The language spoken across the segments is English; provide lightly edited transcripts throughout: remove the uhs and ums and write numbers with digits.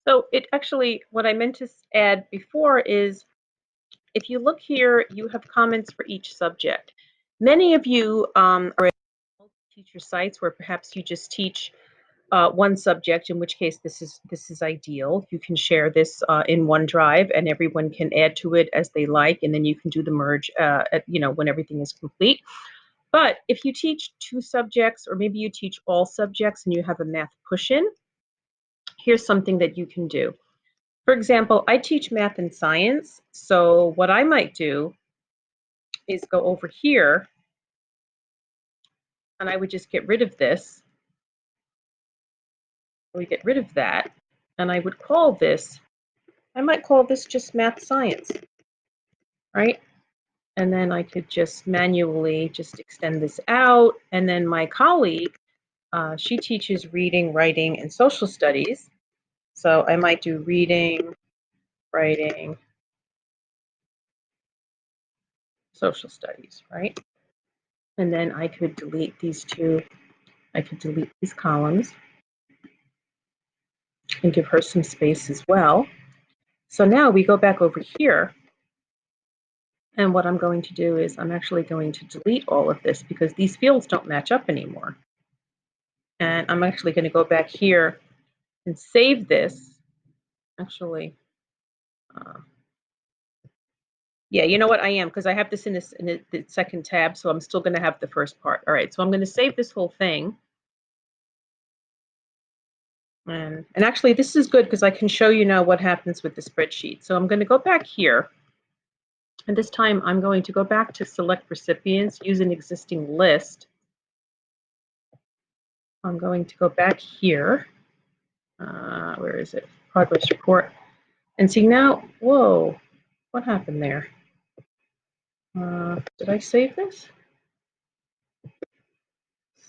So it actually, what I meant to add before is, if you look here, you have comments for each subject. Many of you are at teacher sites where perhaps you just teach one subject, in which case this is ideal. You can share this in OneDrive, and everyone can add to it as they like, and then you can do the merge when everything is complete. But if you teach two subjects, or maybe you teach all subjects and you have a math push-in, here's something that you can do. For example, I teach math and science, so what I might do is go over here, and I would just get rid of this. We get rid of that, and I would call this, I might call this just math science, right? And then I could just manually just extend this out. And then my colleague, she teaches reading, writing, and social studies. So I might do reading, writing, social studies, right? And then I could delete these two. I could delete these columns and give her some space as well. So now we go back over here. And what I'm going to do is I'm actually going to delete all of this because these fields don't match up anymore. And I'm actually going to go back here and save this. Actually, yeah, you know what? I am, because I have this in the second tab, so I'm still going to have the first part. All right, so I'm going to save this whole thing. And actually, this is good because I can show you now what happens with the spreadsheet. So I'm going to go back here. And this time, I'm going to go back to select recipients, use an existing list. I'm going to go back here. Where is it? Progress report. And see now, whoa, what happened there? Did I save this?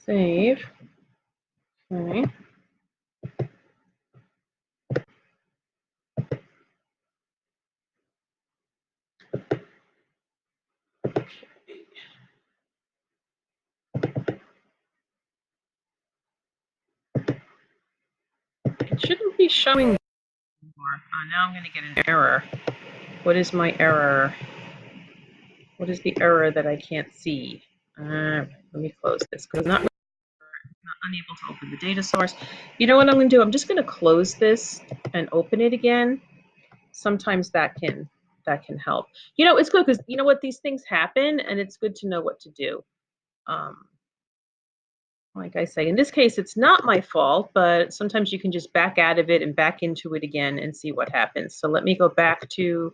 Save. Okay. It shouldn't be showing anymore. Now I'm going to get an error. What is my error? What is the error that I can't see? Let me close this because I'm not unable to open the data source. You know what I'm going to do? I'm just going to close this and open it again. Sometimes that can help. You know, it's good because you know what, these things happen, and it's good to know what to do. Like I say, in this case, it's not my fault, but sometimes you can just back out of it and back into it again and see what happens. So let me go back to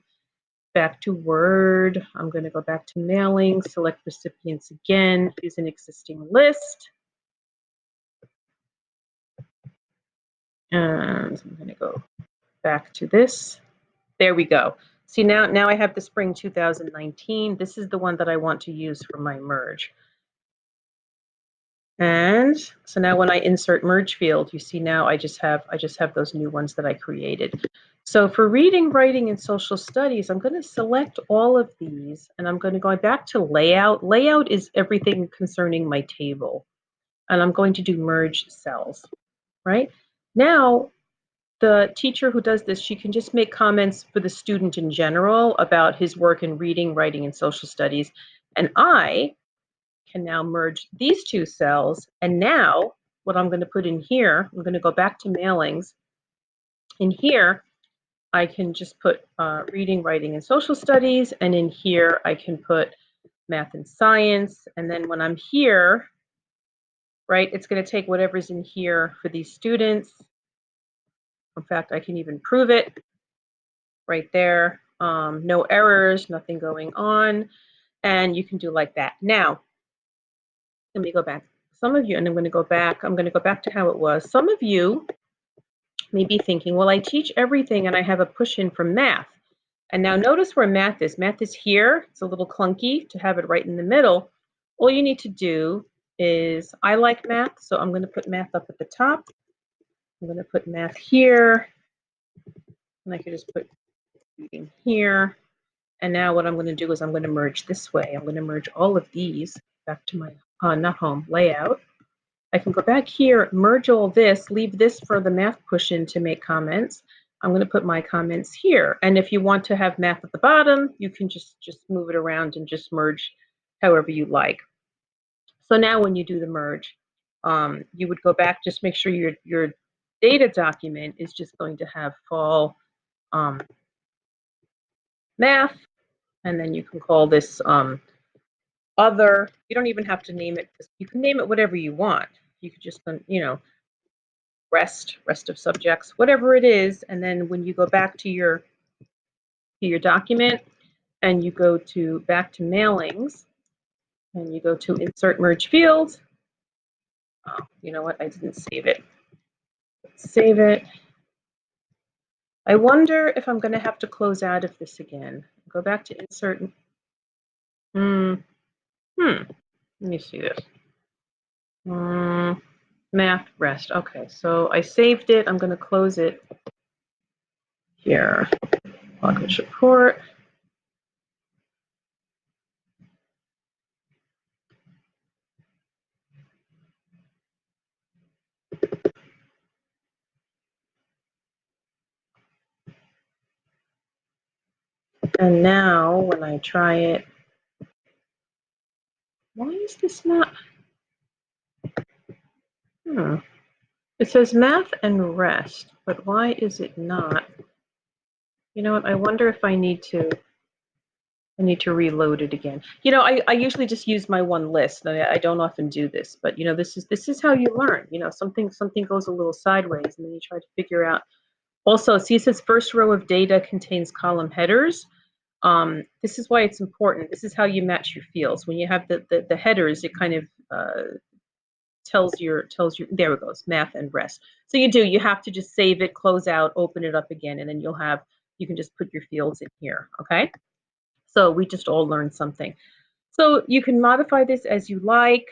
Word. I'm going to go back to mailing, select recipients again, use an existing list. And I'm going to go back to this. There we go. See, now I have the spring 2019. This is the one that I want to use for my merge. And so now when I insert merge field, you see now I just have those new ones that I created. So for reading, writing, and social studies, I'm going to select all of these, and I'm going to go back to layout. Layout is everything concerning my table. And I'm going to do merge cells, right? Now, the teacher who does this, she can just make comments for the student in general about his work in reading, writing, and social studies. And I can now merge these two cells. And now what I'm going to put in here, I'm going to go back to mailings. In here, I can just put reading, writing, and social studies. And in here, I can put math and science. And then when I'm here, right, it's going to take whatever's in here for these students. In fact, I can even prove it right there. No errors, nothing going on. And you can do like that. Now, let me go back. Some of you, and I'm going to go back to how it was. Some of you may be thinking, well, I teach everything and I have a push-in for math. And now notice where math is. Math is here. It's a little clunky to have it right in the middle. All you need to do is, I like math, so I'm going to put math up at the top. I'm going to put math here. And I can just put reading here. And now what I'm going to do is I'm going to merge this way. I'm going to merge all of these back to my, not home, layout. I can go back here, merge all this, leave this for the math push-in to make comments. I'm going to put my comments here. And if you want to have math at the bottom, you can just move it around and just merge however you like. So now when you do the merge, you would go back, just make sure your data document is just going to have fall math, and then you can call this other. You don't even have to name it. You can name it whatever you want. You could just, rest of subjects, whatever it is. And then when you go back to your document and you go to back to mailings and you go to insert merge field. Oh, you know what? I didn't save it. Let's save it. I wonder if I'm going to have to close out of this again. Go back to insert. Let me see this. Math rest. Okay, so I saved it. I'm going to close it here. Progress report. And now when I try it, why is this not? It says math and rest, but why is it not? You know what? I wonder if I need to reload it again. I usually just use my one list. I don't often do this, but this is how you learn. Something goes a little sideways, and then you try to figure out. Also, see, it says first row of data contains column headers. This is why it's important. This is how you match your fields. When you have the headers, it kind of tells you, there it goes, math and rest. So you have to just save it, close out, open it up again, and then you can just put your fields in here, okay? So we just all learned something. So you can modify this as you like,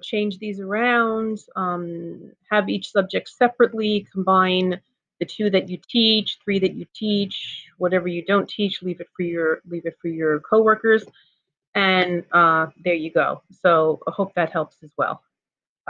change these around, have each subject separately, combine the 2 that you teach, 3 that you teach, whatever you don't teach, leave it for your coworkers, and there you go. So I hope that helps as well.